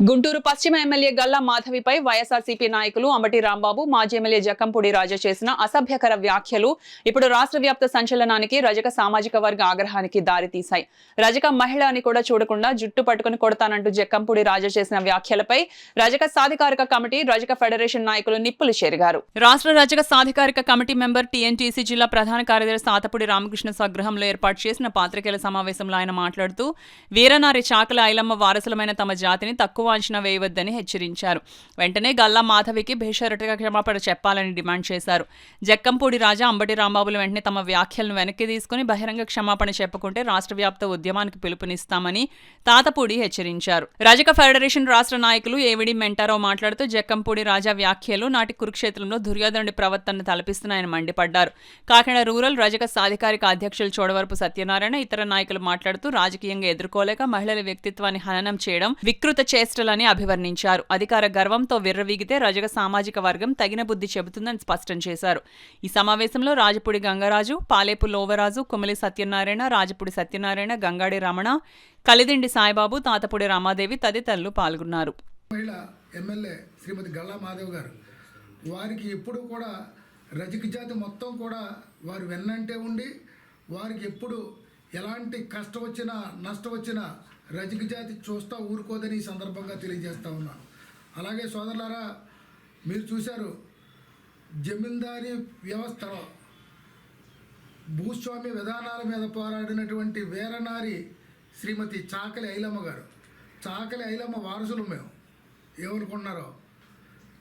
గుంటూరు పశ్చిమ ఎమ్మెల్యే గల్లా మాధవిపై వైఎస్ఆర్సీపీ నాయకులు అంబటి రాంబాబు, మాజీ ఎమ్మెల్యే జక్కంపూడి రాజా చేసిన అసభ్యకర వ్యాఖ్యలు ఇప్పుడు రాష్ట్ర వ్యాప్త సంచలనానికి, రజక సామాజిక వర్గ ఆగ్రహానికి దారితీశాయి. రజక మహిళ అని కూడా చూడకుండా జుట్టు పట్టుకుని కొడతానంటూ జక్కంపూడి రాజా చేసిన వ్యాఖ్యలపై రజక సాధికారిక కమిటీ, రజక ఫెడరేషన్ నాయకులు నిప్పులు చెరిగారు. రాష్ట్ర రజక సాధికారిక కమిటీ మెంబర్, టీఎన్టీసీ జిల్లా ప్రధాన కార్యదర్శి తాతపూడి రామకృష్ణ స్వగృహంలో ఏర్పాటు చేసిన పాత్రికేయుల సమావేశంలో ఆయన మాట్లాడుతూ, వీరనారి చాకలి ఐలమ్మ వారసులమైన తమ జాతిని తక్కువ అంచనా వేయవద్దని హెచ్చరించారు. వెంటనే గల్లా మాధవికి బేషరతుగా క్షమాపణ చెప్పాలని డిమాండ్ చేశారు. జక్కంపూడి రాజా, అంబటి రాంబాబులు వెంటనే తమ వ్యాఖ్యలను వెనక్కి తీసుకుని బహిరంగ క్షమాపణ చెప్పకుంటే రాష్ట్ర వ్యాప్త ఉద్యమానికి పిలుపునిస్తామని తాతపూడి హెచ్చరించారు. రజక ఫెడరేషన్ రాష్ట్ర నాయకులు ఏవిడి మెంటారావు మాట్లాడుతూ, జక్కంపూడి రాజా వ్యాఖ్యలు నాటి కురుక్షేత్రంలో దుర్యోధనుడి ప్రవర్తనను తలపిస్తున్నాయని మండిపడ్డారు. కాకినాడ రూరల్ రజక సాధికారిక అధ్యక్షులు చోడవరపు సత్యనారాయణ, ఇతర నాయకులు మాట్లాడుతూ, రాజకీయంగా ఎదుర్కోలేక మహిళల వ్యక్తిత్వాన్ని హననం చేయడం వికృత చేష్టలని అభివర్ణించారు. అధికార గర్వంతో విర్రవీగితే రజక సామాజిక వర్గం తగిన బుద్ధి చెబుతుందని స్పష్టం చేశారు. ఈ సమావేశంలో రాజపూడి గంగరాజు, పాలేపు లోవరాజు, కుమిలి సత్యనారాయణ, రాజపూడి సత్యనారాయణ, గంగాడి రమణ, కలిదిండి సాయిబాబు, తాతపూడి రామాదేవి తదితరులు పాల్గొన్నారు. ఎమ్మెల్యే శ్రీమతి గల్లా మాధవ్ గారు, వారికి ఎప్పుడు కూడా రజక జాతి మొత్తం కూడా వారు వెన్నంటే ఉండి, వారికి ఎప్పుడు ఎలాంటి కష్టం వచ్చినా నష్టం వచ్చినా రజక జాతి చూస్తా ఊరుకోదని ఈ సందర్భంగా తెలియజేస్తూ ఉన్నాను. అలాగే సోదరులారా, మీరు చూశారు, జమీందారీ వ్యవస్థలో భూస్వామ్య విధానాల మీద పోరాడినటువంటి వీరనారి శ్రీమతి చాకలి ఐలమ్మ గారు. చాకలి ఐలమ్మ వారసులు మేము. ఏమనుకున్నారో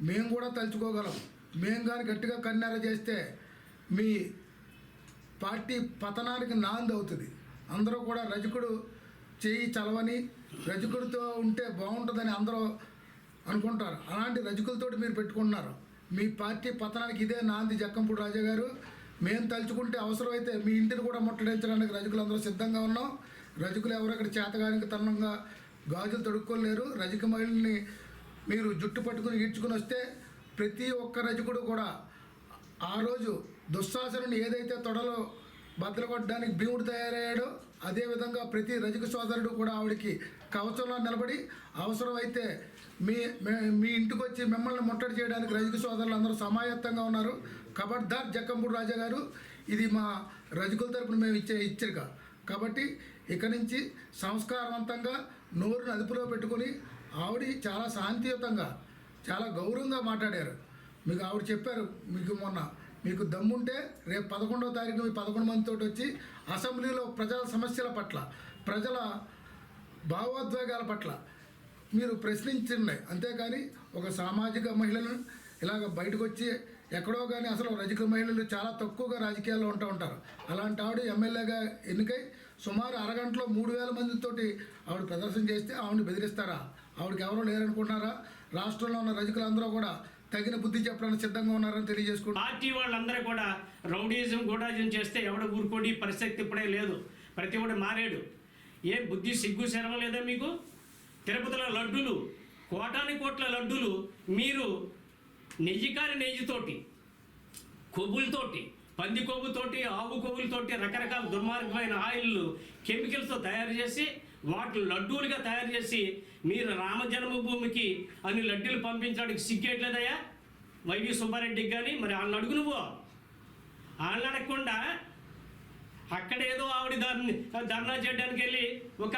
మేము కూడా తలుచుకోగలం. మేము కానీ గట్టిగా కన్నెర చేస్తే మీ పార్టీ పతనానికి నాంది అవుతుంది. అందరూ కూడా రజకుడు చేయి చలవని, రజకుడితో ఉంటే బాగుంటుందని అందరూ అనుకుంటారు. అలాంటి రజకులతోటి మీరు పెట్టుకుంటున్నారు. మీ పార్టీ పతనానికి ఇదే నాంది. జక్కంపూడి రాజా గారు, మేము తలుచుకుంటే అవసరమైతే మీ ఇంటిని కూడా ముట్టడించడానికి రజకులు అందరూ సిద్ధంగా ఉన్నాం. రజకులు ఎవరు అక్కడ చేతగానికి తన్నంగా గాజులు తొడుక్కోలేరు. రజక మహిళని మీరు జుట్టు పట్టుకుని ఈడ్చుకుని వస్తే ప్రతి ఒక్క రజకుడు కూడా ఆ రోజు దుశ్శాసనుని ఏదైతే తొడలో బద్దలు కొట్టడానికి భీముడు తయారయ్యాడో అదేవిధంగా ప్రతి రజక సోదరుడు కూడా ఆవిడికి కవచంలో నిలబడి అవసరమైతే మీ ఇంటికి వచ్చి మిమ్మల్ని ముట్టడి చేయడానికి రజక సోదరులు అందరూ సమాయత్తంగా ఉన్నారు. ఖబర్దార్ జక్కంపూడి రాజా గారు, ఇది మా రజకుల తరపున మేము ఇచ్చే హెచ్చరిక. కాబట్టి ఇక నుంచి సంస్కారవంతంగా నోరుని అదుపులో పెట్టుకుని, ఆవిడ చాలా శాంతియుతంగా చాలా గౌరవంగా మాట్లాడారు. మీకు ఆవిడ చెప్పారు, మీకు మొన్న మీకు దమ్ముంటే రేపు 11వ తారీఖు మీ 11 మందితో వచ్చి అసెంబ్లీలో ప్రజల సమస్యల పట్ల, ప్రజల భావోద్వేగాల పట్ల మీరు ప్రశ్నించండి. అంతేకాని ఒక సామాజిక మహిళలను ఇలాగ బయటకు వచ్చి ఎక్కడో కానీ, అసలు రజక మహిళలు చాలా తక్కువగా రాజకీయాల్లో ఉంటారు. అలాంటి ఆవిడ ఎమ్మెల్యేగా ఎన్నికై సుమారు అరగంటలో 3000 మందితోటి ఆవిడ ప్రదర్శన చేస్తే ఆవిడని బెదిరిస్తారా? ఆవిడకి ఎవరో లేరనుకుంటున్నారా? రాష్ట్రంలో ఉన్న రజకులందరూ కూడా తగిన బుద్ధి చెప్పడానికి సిద్ధంగా ఉన్నారని తెలియజేసుకుంటారు. పార్టీ వాళ్ళందరూ కూడా రౌడీజం గోడాజం చేస్తే ఎవడ ఊరుకోడి పరిస్థితి ఇప్పుడే లేదు. ప్రతి ఒక్కడు మారాడు. ఏం బుద్ధి సిగ్గు శరమ లేదా మీకు? తిరుపతిలో లడ్డూలు, కోట్ల లడ్డూలు మీరు నెయ్యితోటి, కొవ్వులతోటి, పంది కొవ్వుతోటి, ఆవు కొవ్వులతోటి, రకరకాల దుర్మార్గమైన ఆయిల్లు కెమికల్స్తో తయారు చేసి వాటిని లడ్డూలుగా తయారు చేసి మీరు రామ జన్మభూమికి అన్ని లడ్డూలు పంపించడానికి సిగ్గేట్లేదయ్యా వైవి సుబ్బారెడ్డికి. కానీ మరి వాళ్ళని అడుగు, నువ్వు వాళ్ళని అడగకుండా అక్కడేదో ఆవిడ ధర్నా చేయడానికి వెళ్ళి ఒక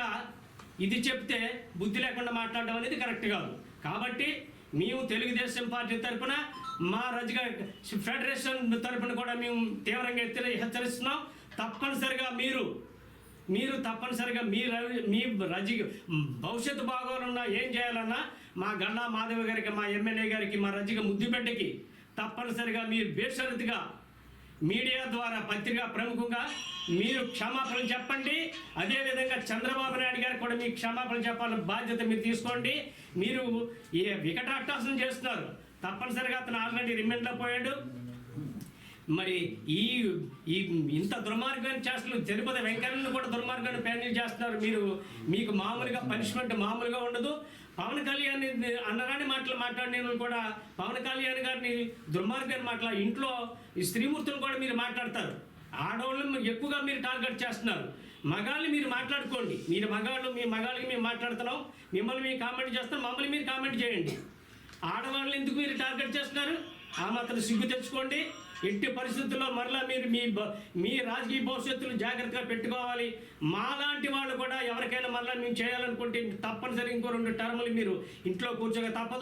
ఇది చెప్తే బుద్ధి లేకుండా మాట్లాడడం అనేది కరెక్ట్ కాదు. కాబట్టి మేము తెలుగుదేశం పార్టీ తరఫున, మా రజక ఫెడరేషన్ తరఫున కూడా మేము తీవ్రంగా హెచ్చరిస్తున్నాం. తప్పనిసరిగా మీరు తప్పనిసరిగా మీ రజక భవిష్యత్తు బాగోవాలన్నా ఏం చేయాలన్నా మా గల్లా మాధవ్ గారికి, మా ఎమ్మెల్యే గారికి, మా రజక ముద్దుబిడ్డకి తప్పనిసరిగా మీరు బేషరతుగా మీడియా ద్వారా, పత్రికా ప్రముఖంగా మీరు క్షమాపణలు చెప్పండి. అదేవిధంగా చంద్రబాబు నాయుడు గారికి కూడా మీకు క్షమాపణలు చెప్పాలని బాధ్యత మీరు తీసుకోండి. మీరు ఏ వికటాటాసనం చేస్తున్నారు. తప్పనిసరిగా అతను ఆల్రెడీ రిమాండ్లో పోయాడు. మరి ఈ ఇంత దుర్మార్గమైన చేష్టలు తిరుపతి వెంకయ్యను కూడా దుర్మార్గాన్ని ప్యానల్ చేస్తున్నారు. మీకు మామూలుగా పనిష్మెంట్ మామూలుగా ఉండదు. పవన్ కళ్యాణ్ అన్నగాని మాట్లాడిన కూడా పవన్ కళ్యాణ్ గారిని దుర్మార్గాన్ని ఇంట్లో ఈ స్త్రీమూర్తులు కూడా మీరు మాట్లాడతారు. ఆడవాళ్ళని ఎక్కువగా మీరు టార్గెట్ చేస్తున్నారు. మగాళ్ళని మీరు మాట్లాడుకోండి. మీరు మగాళ్ళు, మీ మగాళ్ళకి మేము మాట్లాడుతున్నాం, మిమ్మల్ని మేము కామెంట్ చేస్తాం, మమ్మల్ని మీరు కామెంట్ చేయండి. ఆడవాళ్ళని ఎందుకు మీరు టార్గెట్ చేస్తున్నారు? ఆ మాత్రం సిగ్గు తెచ్చుకోండి. ఎట్టి పరిస్థితుల్లో మరలా మీరు మీ రాజకీయ భవిష్యత్తును జాగ్రత్తగా పెట్టుకోవాలి. మాలాంటి వాళ్ళు కూడా ఎవరికైనా మరలా మేము చేయాలనుకుంటే తప్పనిసరి ఇంకో 2 టర్ములు మీరు ఇంట్లో కూర్చోక తప్పదు.